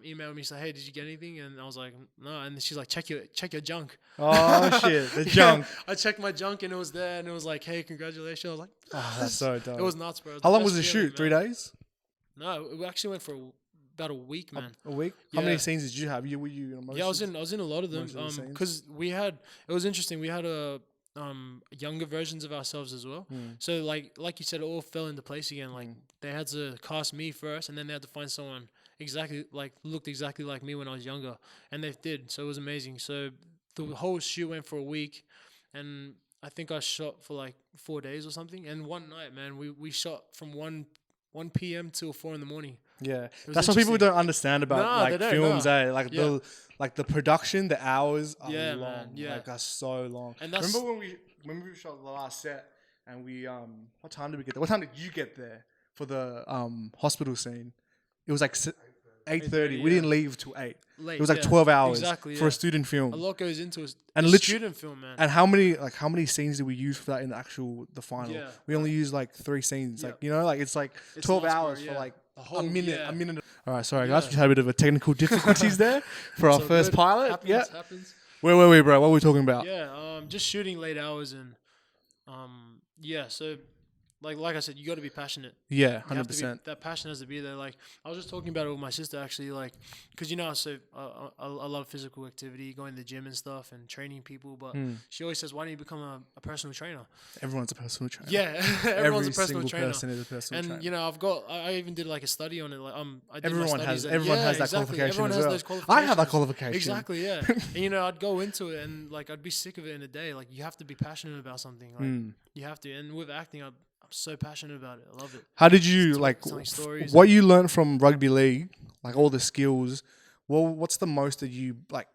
emailed me, said, hey, did you get anything? And I was like, no. And she's like, check your junk. Oh shit, the junk. I checked my junk and it was there, and it was like, hey, congratulations. I was like, Oh, that's so dope. it was nuts, bro. How long was the shoot? 3 days? No, it actually went for about a week, man. A week? How Yeah. many scenes did you have? Were you in most Yeah, I was of- in a lot of them. most of the scenes? Because it was interesting. We had younger versions of ourselves as well. So like you said, it all fell into place again. Like they had to cast me first, and then they had to find someone looked exactly like me when I was younger, and they did. So it was amazing. So the whole shoot went for a week, and I think I shot for like 4 days or something. And one night, man, we shot from 1 p.m. till 4 in the morning. Yeah, was that's what people interesting. don't understand about Nah, they like don't, films. nah. Like Yeah. the production, the hours are Yeah, long. man, yeah. Like that's so long. And that's- Remember when we shot the last set and we what time did we get there? What time did you get there for the hospital scene? It was like 8:30. We yeah. didn't leave till 8. Late. It was like yeah. 12 hours Exactly, for yeah. a student film. A lot goes into a And a lit- student film, man. And how many scenes did we use for that in the final? Yeah, we only used like 3 scenes. Yeah. Like, you know, like it's like It's 12 nice, bro, hours for yeah. like A whole- a minute. yeah. A minute. All right, sorry guys, Yeah. we had a bit of a technical difficulties there for our So first good. pilot. Happens, happens. Where were we, bro? What were we talking about? Yeah, just shooting late hours and yeah. So like I said, you got to be passionate. Yeah, You have to 100%. be, that passion has to be there. Like I was just talking about it with my sister actually, like because you know, so I love physical activity, going to the gym and stuff, and training people. But she always says, "Why don't you become a personal trainer?" Everyone's a personal trainer. Yeah, everyone's Every a personal single trainer. person is a personal And trainer. you know, I even did like a study on it. Like I did Everyone my has studies and- everyone yeah, has that exactly. qualification Everyone as has well. those I have that qualifications. qualification. Exactly, yeah. And you know, I'd go into it and like I'd be sick of it in a day. Like you have to be passionate about something. Like you have to. And with acting, I'm so passionate about it. I love it. How did you like telling stories what you learned from rugby league, like all the skills? Well, what's the most that you like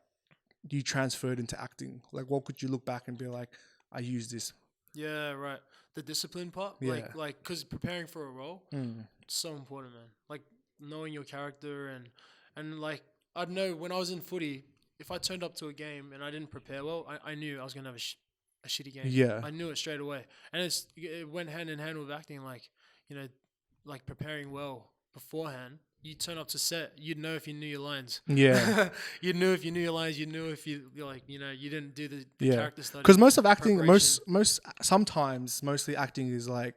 you transferred into acting? Like, what could you look back and be like, I used this? Yeah, right. The discipline part, Yeah. like, because preparing for a role, it's so important, man. Like knowing your character and like I'd know when I was in footy, if I turned up to a game and I didn't prepare well, I knew I was gonna have a shitty game. Yeah. I knew it straight away, and it went hand in hand with acting. Like you know, like preparing well beforehand. You turn up to set, you'd know if you knew your lines. Yeah, You'd know if you knew your lines. You'd know if you're like, you know, you didn't do the yeah. character study. Because most of acting, preparation. mostly acting is like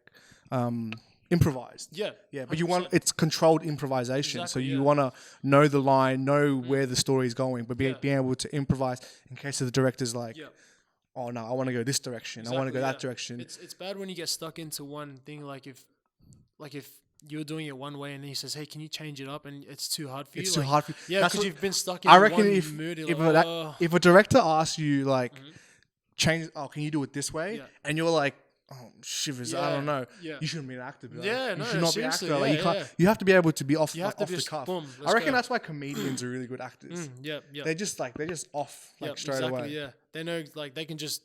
improvised. Yeah. Yeah, but you 100%. want it's controlled improvisation. So Exactly, you yeah. want to know the line, know where the story is going, but Yeah. being able to improvise in case the director's like, Yeah. oh no, I want to go this direction. I want to go that Exactly, yeah. direction. It's bad when you get stuck into one thing. Like if you're doing it one way and then he says, "Hey, can you change it up?" and it's too hard for you. It's too like, hard for you. Yeah, That's because what- you've been stuck in I reckon one if mood. You're if, like, a, "Oh." if a director asks you like change, oh, can you do it this way? Yeah. And you're like, oh shivers, I don't Yeah, know. yeah. You shouldn't be an actor. Bro. Yeah, you no, should not be an seriously, actor. Like, yeah, you can't. yeah. You have to be able to be off, You like, have to off the just cuff. boom, I let's reckon go. that's why comedians are really good actors. Yeah. They're just off like Yep, straight exactly, away. Yeah, they know like they can just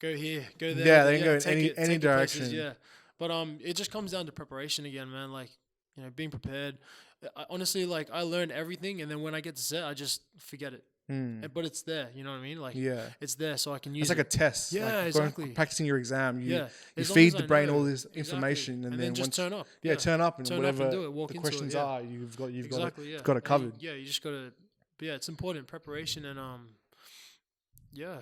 go here, go there. Yeah, they can go in take any- it- any take it places, direction. yeah, but it just comes down to preparation again, man. Like you know, being prepared. Honestly, like I learned everything, and then when I get to set, I just forget it. But it's there. You know what I mean? Like Yeah. it's there, so I can use It's like it. a test. Yeah, like going- exactly. practicing your exam. You Yeah, you as long feed as the I brain know. all this Exactly. information, and then just once turn up. yeah, turn up and Turn up and whatever do it, walk the into it, questions yeah. are, you've got Exactly. got it covered. Yeah, you just gotta. But yeah, it's important preparation and yeah.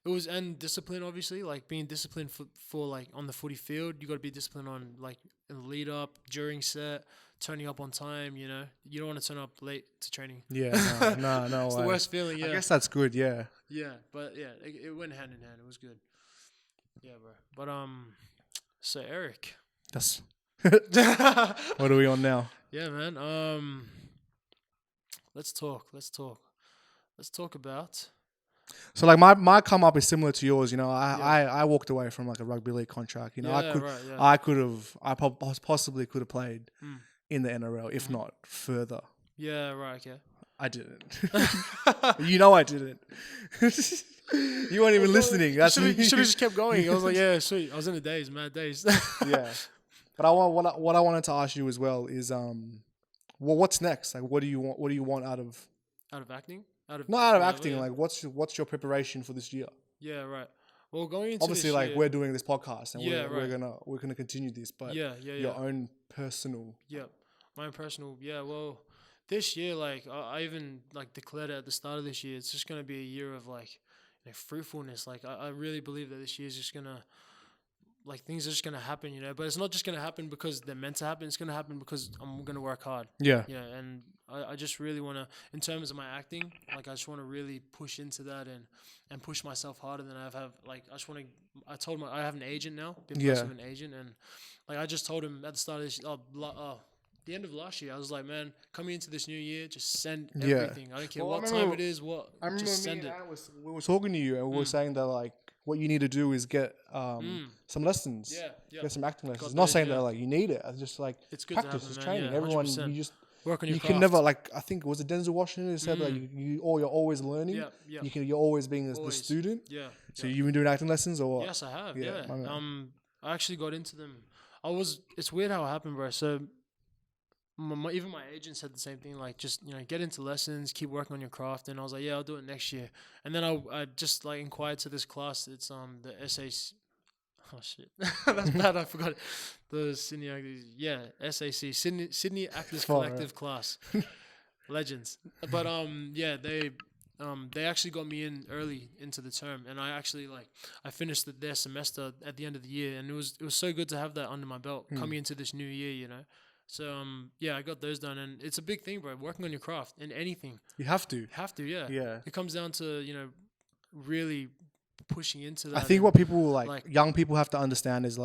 It was and discipline obviously like being disciplined for like on the footy field. You got to be disciplined on like in the lead up, during set, turning up on time. You know, you don't want to turn up late to training. Yeah, no It's way. the worst feeling. Yeah, I guess that's good. Yeah. yeah, but yeah, it went hand in hand. It was good. Yeah, bro. But so Eric. That's what are we on now? Yeah, man. Let's talk. Let's talk about. So like my come up is similar to yours. You know, I walked away from like a rugby league contract. You know, Yeah, right, yeah. I possibly could have played in the NRL if not further. Yeah, right. Okay. I didn't. You know I didn't. You weren't even listening. That's You should have just kept going. I was like, yeah, sweet. I was in the days, mad days. yeah. But I want what I wanted to ask you as well is well, what's next? Like, what do you want out of Out of acting? not out of whatever, acting? yeah. Like, what's your preparation for this year? Yeah, right. Well, going into Obviously, this like year, we're doing this podcast and Yeah, we're gonna continue this, but yeah, your own personal. yeah, my own personal. Yeah, well, this year, like I even like declared it at the start of this year. It's just gonna be a year of like fruitfulness. Like I really believe that this year is just gonna. Like things are just gonna happen, you know. But it's not just gonna happen because they're meant to happen. It's gonna happen because I'm gonna work hard. Yeah. Yeah, and I just really want to, in terms of my acting, like I just want to really push into that and push myself harder than I have. Like I just want to. I told I have an agent now. Been blessed with an agent, and like I just told him at the start of this, the end of last year, I was like, man, coming into this new year, just send Yeah. everything. I don't care Well, I what time remember- it is. What I remember just me send and it. Ant we were talking to you and we were saying that like what you need to do is get some lessons. Yeah, yeah. Get some acting lessons. Got Not those, saying yeah. that like you need it. It's just like It's good to practice, have it's them, man. training. Yeah, Everyone 100%. you just Work on your you craft. can never like I think was it Denzel Washington who said like you're always learning. Yeah, yeah. You're always being the Always. student. Yeah. So you've been doing acting lessons or what? Yes, I have. Yeah, Yeah. my man. I actually got into them. It's weird how it happened, bro. So even my agent said the same thing. Like, just get into lessons, keep working on your craft. And I was like, yeah, I'll do it next year. And then I just like inquired to this class. It's the SAC. Oh shit, that's bad. I forgot it. The Sydney Actors. Yeah, SAC, Sydney Actors Far Collective class. Legends. But yeah, they actually got me in early into the term, and I actually I finished their semester at the end of the year, and it was so good to have that under my belt coming into this new year, So yeah, I got those done, and it's a big thing, bro. Working on your craft in anything, You have to. yeah. Yeah. It comes down to really pushing into that. I think and, what people young people have to understand is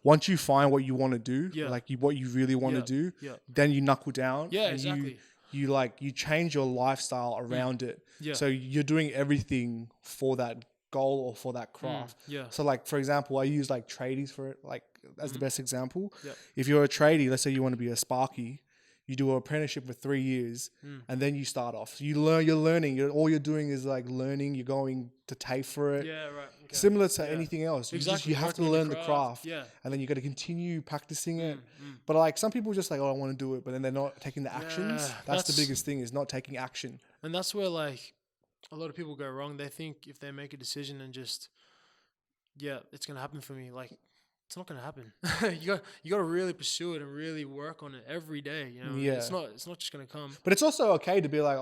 once you find what you want to do, Yeah. what you really want to do, yeah. then you knuckle down. Yeah, and exactly. You change your lifestyle around it. Yeah. So you're doing everything for that goal or for that craft. Yeah. So for example, I use tradies for it, as the best example. Yeah. If you're a tradie, let's say you want to be a Sparky, you do an apprenticeship for 3 years, and then you start off. So you're learning. All you're doing is learning. You're going to TAFE for it. Yeah, right. Okay. Similar to anything else. Exactly. You have to Working on learn your the craft. Yeah. And then you got to continue practicing it. But some people just I want to do it, but then they're not taking the actions. Yeah, That's the biggest thing, is not taking action. And that's where a lot of people go wrong. They think if they make a decision and just, it's gonna happen for me. It's not gonna happen. you got to really pursue it and really work on it every day. Yeah. It's not just gonna come. But it's also okay to be I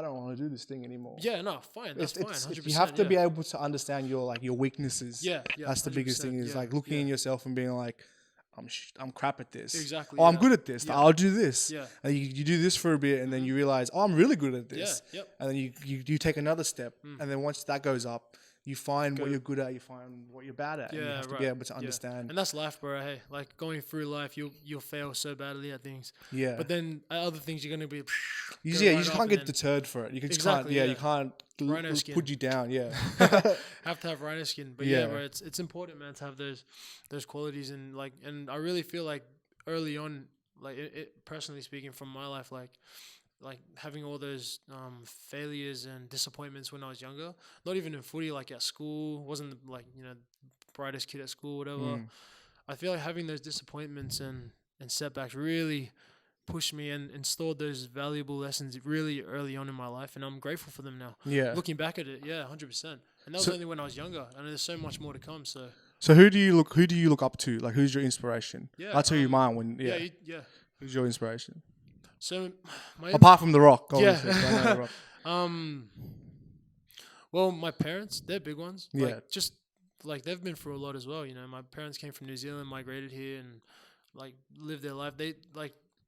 don't want to do this thing anymore. Yeah, no, fine. That's fine. 100%, you have to be able to understand your your weaknesses. Yeah, That's the biggest thing, is looking in yourself and being I'm crap at this. Exactly. Oh, I'm good at this. Yeah. I'll do this. Yeah. And you do this for a bit, and then you realize, I'm really good at this. Yeah. Yep. And then you take another step, and then once that goes up, you find what you're good at, you find what you're bad at, and you have to be able to understand. And that's life, bro. Hey, going through life, you'll fail so badly at things. Yeah. But then at other things, you're gonna be. You just can't get deterred for it. You just can't. Exactly, Yeah, yeah. you can't Rhino skin. put you down. Yeah. Have to have rhino skin, but Yeah. bro, it's important, man, to have those qualities, and I really feel early on, it personally speaking from my life, having all those failures and disappointments when I was younger, not even in footy, at school, wasn't brightest kid at school, whatever. I feel like having those disappointments and setbacks really pushed me and installed those valuable lessons really early on in my life, and I'm grateful for them now. Yeah. Looking back at it, 100%. And that was only when I was younger, and there's so much more to come. So who do you look up to? Who's your inspiration? Yeah, I'll tell you mine when. Yeah. yeah. Who's your inspiration? So my Apart from The Rock, Yeah. obviously. I know The Rock. Well, my parents, they're big ones. Yeah. They've been through a lot as well. My parents came from New Zealand, migrated here, and lived their life. They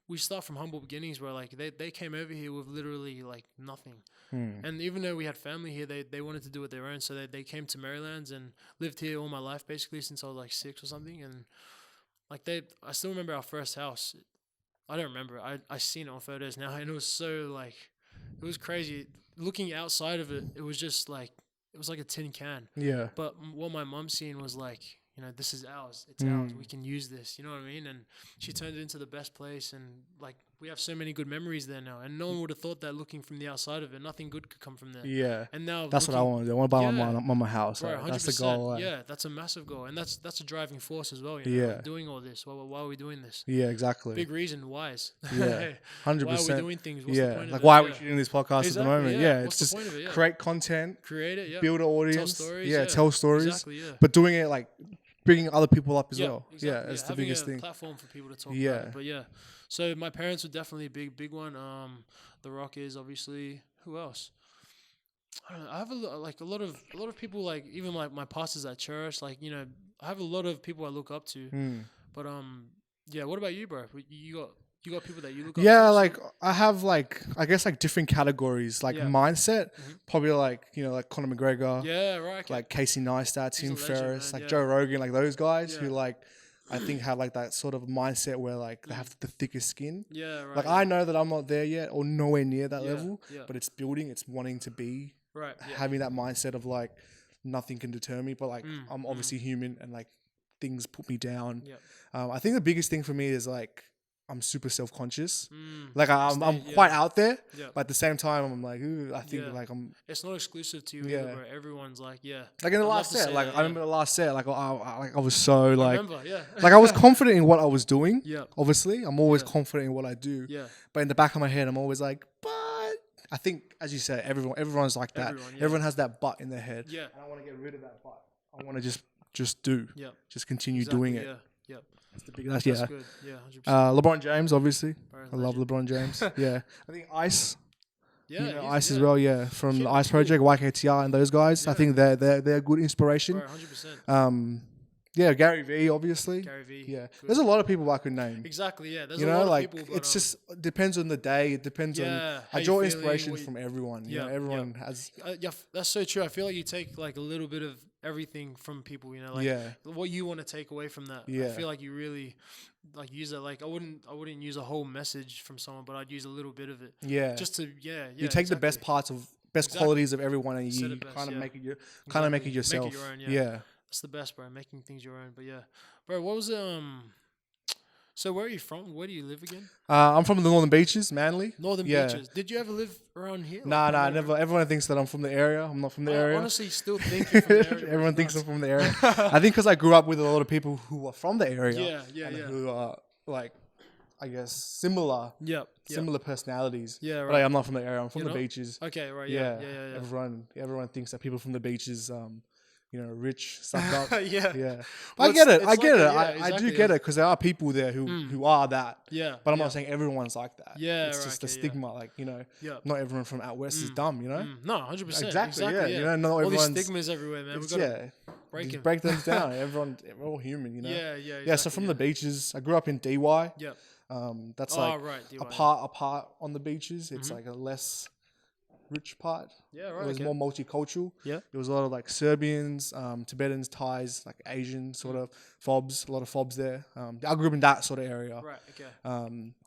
we start from humble beginnings, where they came over here with literally nothing. And even though we had family here, they wanted to do it their own. So they came to Maryland and lived here all my life, basically since I was 6 or something. And I still remember our first house. I don't remember. I seen it on photos now, and it was so it was crazy. Looking outside of it, it was just it was like a tin can. Yeah. But what my mum seen was this is ours. It's ours. We can use this. You know what I mean? And she turned it into the best place. And we have so many good memories there now. And no one would have thought that looking from the outside of it, nothing good could come from there. Yeah. And now That's what I want to do. I want to buy Yeah. my mama house. Bro, That's the 100%. goal. Yeah, that's a massive goal, and that's a driving force as well. Yeah. Doing all this. Why are we doing this? Yeah, exactly. Big reason. Why's? Yeah. 100%. Why are we doing things? What's the Yeah. point of it? Why are we Yeah. shooting this podcast at Exactly, the moment? yeah. Yeah. What's It's the just point of it? Yeah. create content, Create it. Yeah. build an audience. Tell stories. Yeah, tell stories. Exactly. Yeah. But doing it bringing other people up as Yeah, well. exactly, Yeah, that's the having biggest a thing. platform for people to talk Yeah. about it. But yeah, so my parents were definitely a big one. The Rock is obviously. Who else? I don't know. I have a lot of people, even my pastors at church. I have a lot of people I look up to. But yeah. What about you, bro? You got people that you look up to? Yeah, I have I guess different categories. Yeah. Mindset, probably Conor McGregor. Yeah, right. Okay. Casey Neistat, Tim a legend, Ferriss, man, yeah. Joe Rogan, those guys Yeah. who I think have that sort of mindset where they have the thickest skin. Yeah, right. I know that I'm not there yet or nowhere near that Yeah, level, yeah. but it's building, it's wanting to be, Right. Yeah. having that mindset of nothing can deter me, but I'm obviously human and things put me down. Yeah. I think the biggest thing for me is I'm super self-conscious. Mm. Like I'm Understand, quite yeah. out there, Yeah. but at the same time I'm like, ooh, I think Yeah. like I'm It's not exclusive to you Yeah. either, bro. Everyone's like, yeah. like in the I'd love last to set. say Like that, I remember the last set. Like I was so I like remember, yeah. like I was confident in what I was doing. Yeah. Obviously, I'm always Yeah. confident in what I do. Yeah. But in the back of my head, I'm always like, but I think, as you said, everyone's like that. Everyone, yeah. Everyone has that but in their head. Yeah. And I want to get rid of that but. I want to just do. Yeah. Just continue Exactly, doing it. Yeah. Yeah. That's the big. That's That's yeah. good. Yeah. 100%. LeBron James, obviously. Bro, I love legend. LeBron James. Yeah. I think Ice. Yeah. You know, he's- Ice as yeah. well. Yeah, from Shit, the Ice cool. Project, YKTR, and those guys. I Yeah. think they're a good inspiration. Bro, 100%. Yeah, Gary Vee, obviously. Gary Vee. Yeah, good. there's a lot of people I could name. Exactly. Yeah. There's You a know, lot like of people. But, it's just depends on the day. It depends Yeah, on. how I you draw feeling, inspiration what you- from everyone. You Yeah, know, yeah. everyone has. yeah, that's so true. I feel like you take like a little bit of everything from people. You know, like Yeah. what you want to take away from that. I Yeah. feel like you really like use it. Like I wouldn't use a whole message from someone, but I'd use a little bit of it. Yeah. Just to yeah. you take the best exactly. parts of best Exactly. qualities of everyone and Set you it best, kind of yeah. make it your Exactly. kind of make it Make it yourself. your own, yeah. Yeah. That's the best, bro. Making things your own. But yeah, bro. What was So where are you from? Where do you live again? I'm from the Northern Beaches, Manly. Northern Yeah. Beaches. Did you ever live around here? Nah, Like, never. Everyone thinks that I'm from the area. I'm not from the I area. honestly still think you're from the area. Everyone It's thinks I'm nuts. from the area. I think because I grew up with a lot of people who are from the area. Yeah, yeah, and yeah. Who are like, I guess similar Yep. Yep. similar personalities. Yeah, But right. like, I'm not from the area. I'm from You're the not? beaches. Okay, right. Yeah. Yeah. Everyone thinks that people from the beaches, rich, sucked up. Yeah. Yeah, Well, I get it. it's I like get a- it. yeah, I do exactly, get yeah. it because there are people there who are that. Yeah. But I'm yeah. not saying everyone's like that. Yeah, it's right, just the okay, yeah. stigma. Like Yeah. not everyone from out west is dumb. You know. No, 100%. Exactly, yeah, you know, not All these everyone's- stigmas everywhere, man. We It's, gotta break just them. break them down. We're all human. You know. Yeah. Yeah. So from the beaches, I grew up in DY. Yeah. That's Oh, like right. DY. apart on the beaches. It's like a less rich part. Yeah. Right. It was okay. more multicultural. Yeah. There was a lot of like Serbians, Tibetans, Thais, like Asian sort of fobs. A lot of fobs there. I grew up in that sort of area. Right. Okay.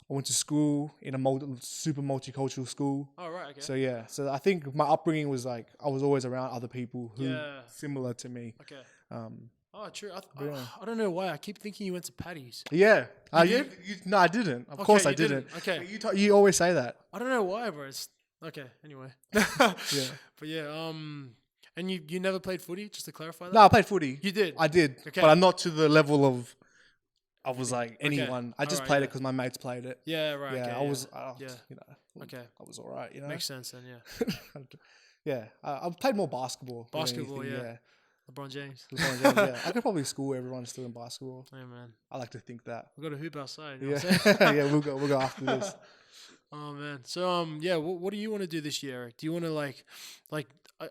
I went to school in a super multicultural school. Oh, right. Okay. So yeah, so I think my upbringing was like I was always around other people who Yeah. similar to me. Okay. Um, Oh, true. Yeah. I don't know why. I keep thinking you went to Patty's. yeah, You did? no, I didn't. Of Okay, course, I you didn't. Okay. But you always say that. I don't know why, bro. It's okay. Anyway. Yeah. But yeah. And you never played footy, just to clarify that. No, I played footy. You did. I did, Okay. but I'm not to the level of. I was like anyone. I just Alright, played it yeah. because my mates played it. Yeah. Right. Yeah, okay, I was. Yeah. You know. Okay. I was all right. You know. Makes sense then. Yeah. Yeah, I played more basketball. than Basketball, anything, yeah. LeBron James. LeBron James, yeah. I could probably school everyone still in basketball. Hey man, I like to think that. we got a hoop outside. You know Yeah, what I'm saying? yeah. We'll go after this. Oh man. So yeah, what do you want to do this year, Eric? Do you want to like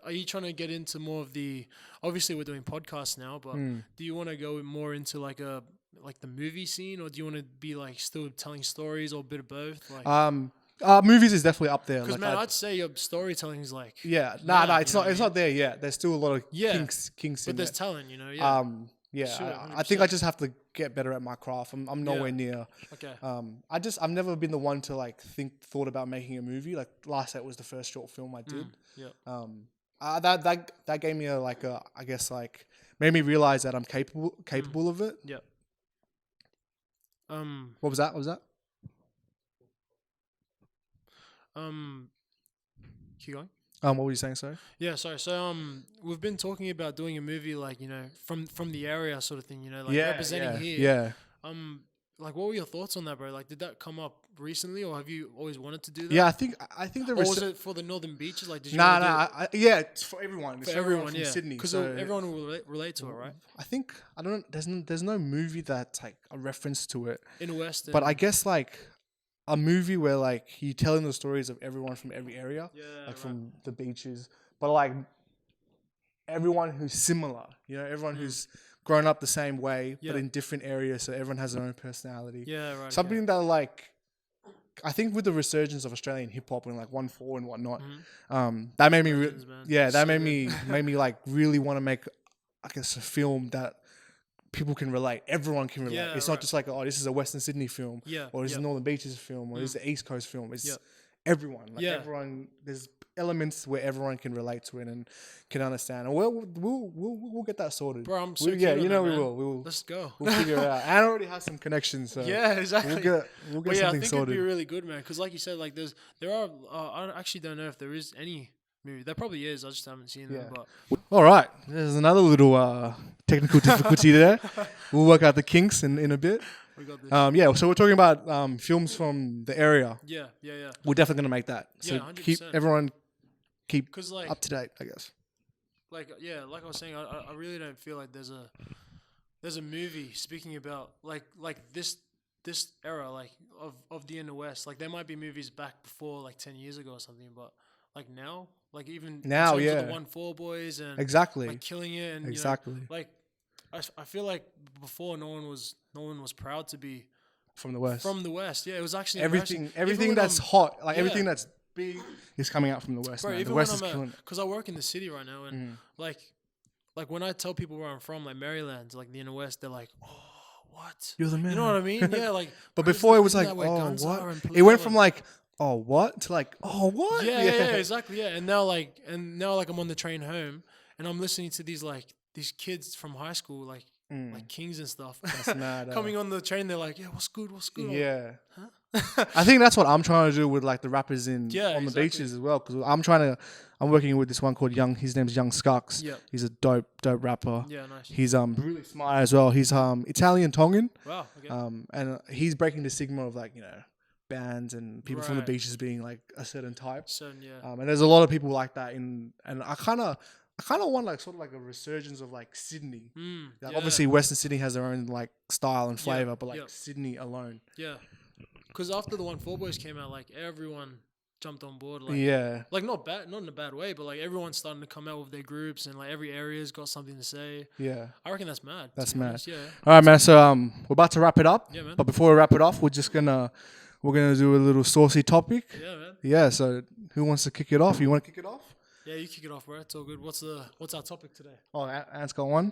are you trying to get into more of the obviously we're doing podcasts now, but do you want to go more into like the movie scene, or do you want to be like still telling stories or a bit of both? Like Movies is definitely up there. because Like, man, I'd say your storytelling is like yeah, mad, it's you know not. what It's I mean? not there yet. There's still a lot of Yeah. kinks but in there's it. talent, you know, yeah. Yeah, Sure, I think I 100%. just have to get better at my craft. I'm nowhere near. Okay. I've never been the one to like thought about making a movie. Like Last Set was the first short film I did. Yeah. That gave me I guess like made me realize that I'm capable of it. Yeah. What was that? Keep going. What were you saying? Sorry. Yeah, sorry. So we've been talking about doing a movie like, you know, from the area sort of thing, you know, like representing here. Yeah. Like what were your thoughts on that, bro? Like did that come up recently, or have you always wanted to do that? Yeah, I think the Or was it for the Northern Beaches? Like did you Nah, wanna do it yeah, it's for everyone. It's for everyone, from yeah. Sydney. Because So everyone will relate to it, right? I think I don't. There's no movie that's like a reference to it. In Western. But I guess like a movie where like you're telling the stories of everyone from every area, Yeah, like right. from the beaches, but like everyone who's similar. You know, everyone who's grown up the same way, Mm. Yeah. but in different areas, so everyone has their own personality. Yeah, right. Something that like. I think with the resurgence of Australian hip hop and like 1-4 and whatnot, that made me, Legends, man. that So made good. me like really want to make, I guess, a film that people can relate. Everyone can relate. Yeah, It's right. not just like, oh, this is a Western Sydney film, Yeah, or this is yeah. a Northern Beaches film, or this is an East Coast film. It's Yeah. everyone. Like Yeah. everyone, there's elements where everyone can relate to it and can understand. And we'll get that sorted. Bro, I'm so We- keen yeah, on you know that, we man. will. We will. Let's go. We'll figure it out. And I already have some connections, so Yeah, exactly. we'll get But yeah, I something think sorted. it'd be really good, man. Because like you said, like there are. I actually don't know if there is any movie. There probably is. I just haven't seen them. Yeah. But All right, there's another little technical difficulty there. We'll work out the kinks in a bit. we got this. Yeah, so we're talking about films from the area. yeah. We're definitely gonna make that. So Yeah, keep 100%. everyone keep Because like up to date, I guess. like I was saying, I really don't feel like there's a movie speaking about like this era like of the inner west. Like there might be movies back before like 10 years ago or something, but like now, like even Now, in terms of yeah. the 1-4 boys and Exactly. like killing it and Exactly. you know, like I feel like before no one was proud to be From the west. from the west. Yeah, it was actually everything embarrassing. Even when that's I'm- hot, like yeah. everything that's big is coming out from the west. Bro, Man. The even west when is I'm killing it. because I work in the city right now, and like when I tell people where I'm from, like Maryland, like the inner west, they're like, "Oh, what? You're the man. You know what I mean? Yeah, like. But bro, before it was isn't like, that where oh, guns what? are and It went police from are? like, oh, what to like, oh, what? Yeah, exactly, yeah. And now like I'm on the train home, and I'm listening to these kids from high school, like kings and stuff, That's mad. coming on the train. They're like, "Yeah, what's good? What's good?" Yeah. I think that's what I'm trying to do with like the rappers on the exactly. beaches as well. Because I'm working with this one called Young. His name's Young Skunks. Yeah. He's a dope rapper. Yeah, nice. He's really smart as well. He's Italian Tongan. Wow. Okay. And he's breaking the stigma of like bands and people from the Right. beaches being like a certain type. So yeah. And there's a lot of people like that and I kind of want like sort of like a resurgence of like Sydney. Like, yeah. obviously Western Sydney has their own like style and flavor, but like yeah. Sydney alone. Yeah. Because after the 1-4 boys came out, like everyone jumped on board. Like, Yeah. like not in a bad way, but like everyone's starting to come out with their groups and like every area's got something to say. Yeah. I reckon that's mad. That's to be mad. honest, Yeah. All right, man. So we're about to wrap it up. Yeah, man. But before we wrap it off, we're gonna do a little saucy topic. Yeah, man. Yeah. So who wants to kick it off? You want to kick it off? Yeah, you kick it off, bro. It's all good. What's our topic today? Oh, Ant's got one.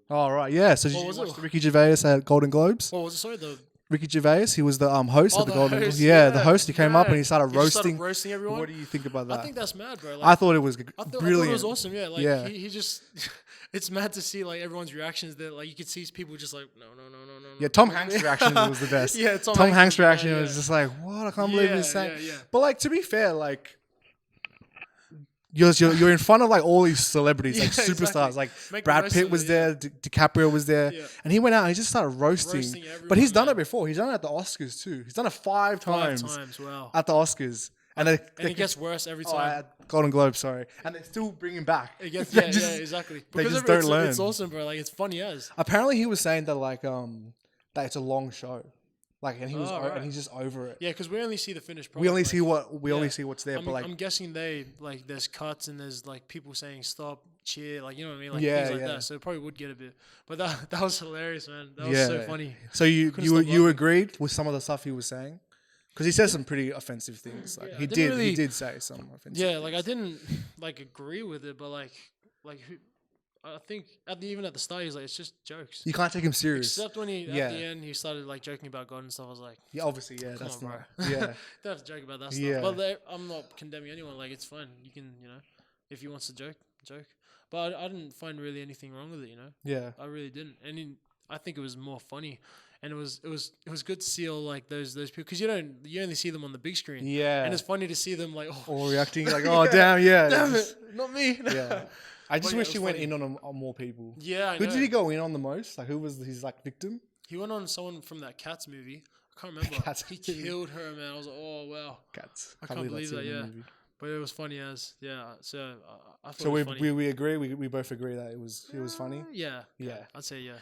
All right. Yeah. So did What you was watch it? the Ricky Gervais at Golden Globes? What was it? Sorry, the Ricky Gervais. He was the host at the the Golden host, Globes. Yeah, the yeah, host. He came up and man. he started He just roasting. roasting everyone. What do you think about that? I think that's mad, bro. Like, I thought it was I thought brilliant. it was awesome. Yeah, like Yeah. he just. It's mad to see like everyone's reactions. That like you could see people just like no. Yeah, Tom Hanks' reaction was the best. Yeah, Tom Hanks Hanks' was mad, reaction yeah. was just like, "What? I can't believe he's saying." Yeah. But like, to be fair, like, you're in front of like all these celebrities, like Yeah, superstars. exactly. Like Make the Brad most Pitt of was it, there, DiCaprio was there, Yeah. and he went out and he just started roasting. Roasting But he's everyone, done it man. before. He's done it at the Oscars too. He's done it five Five times times. Wow. at the Oscars, and And it gets worse every time. at Golden Globe. Sorry, and they still bring him back. It gets They yeah, just- exactly. They Because just of don't it's, learn. It's awesome, bro. Like it's funny as. Apparently, he was saying that like that it's a long show, like, and he was Oh, right. and he's just over it. Yeah, because we only see the finished product. We only like, see only yeah. see what's there, I'm, but like I'm guessing they like there's cuts and there's like people saying stop, cheer, like you know what I mean, like Yeah, things like yeah. that. So it probably would get a bit, but that was hilarious, man. That was yeah. so funny. So you Couldn't stop you laughing. agreed with some of the stuff he was saying, because he said some pretty offensive things. Like Yeah, I he didn't did really- he did say some offensive. Yeah, like I didn't like agree with it, but like who, I think even at the start he was like it's just jokes. You can't take him serious. Except when Yeah. at the end he started like joking about God and stuff. I was like, Yeah, obviously, yeah, come that's on, bro. not. Yeah, Don't have to joke about that stuff. Yeah. But I'm not condemning anyone. Like it's fine. You can if he wants to joke. But I didn't find really anything wrong with it. yeah, I really didn't. And I think it was more funny, and it was good to see all like those people because you only see them on the big screen. yeah. And it's funny to see them like All reacting like, oh damn, yeah, damn just- it, not me. yeah. I just But yeah, wish it he was went funny. in on more people. Yeah, I Who know. did he go in on the most? Like, who was his like victim? He went on someone from that Cats movie. I can't remember. Cats He movie. killed her, man. I was like, oh wow. Cats. I can't believe that's that, in the yeah. movie. But it was funny as So I thought So it was funny. we agree. We both agree that it was funny. Yeah, Yeah. I'd say yeah.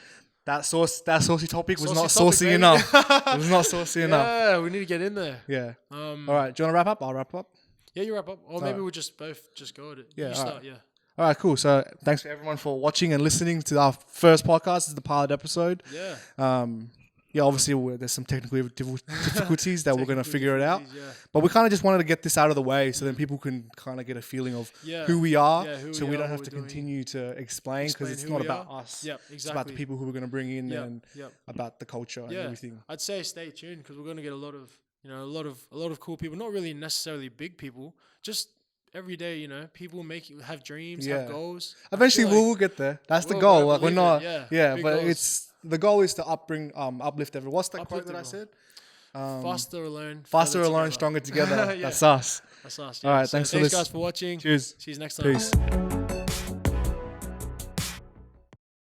That saucy topic was Saucy not topic, saucy baby. enough. It was not saucy enough. Yeah, we need to get in there. Yeah. All All right. Do you want to wrap up? I'll wrap up. Yeah, you wrap up, or maybe right. we'll just both just go at it. Yeah, you all start. right. Yeah. All right. Cool. So thanks for everyone for watching and listening to our first podcast. This is the pilot episode. Yeah. Yeah. Obviously, there's some technical difficulties that we're gonna Technical figure it out. difficulties, But we kind of just wanted to get this out of the way so then people can kind of get a feeling of Yeah. who we are, Yeah, who so we we are, don't have what to we're doing. continue to explain because Explain it's who not we about are. us. Yep, It's about the exactly. people who we're going to bring in Yep, and yep. about the culture and Yeah. everything. I'd say stay tuned because we're going to get a lot of You know, a lot of cool people. Not really necessarily big people. Just every day, you know, people have dreams, have goals. Eventually, I feel we'll get there. That's the Well, goal. I Like we're believe not. it, Yeah, big but goals. it's the goal is to uplift everyone. What's that quote Uplift that I everyone. said? Faster alone. Faster further alone, together. stronger together. Yeah. That's us. That's us. All Yeah. right, So thanks for thanks guys listening. for watching. Cheers. See you next time. Peace.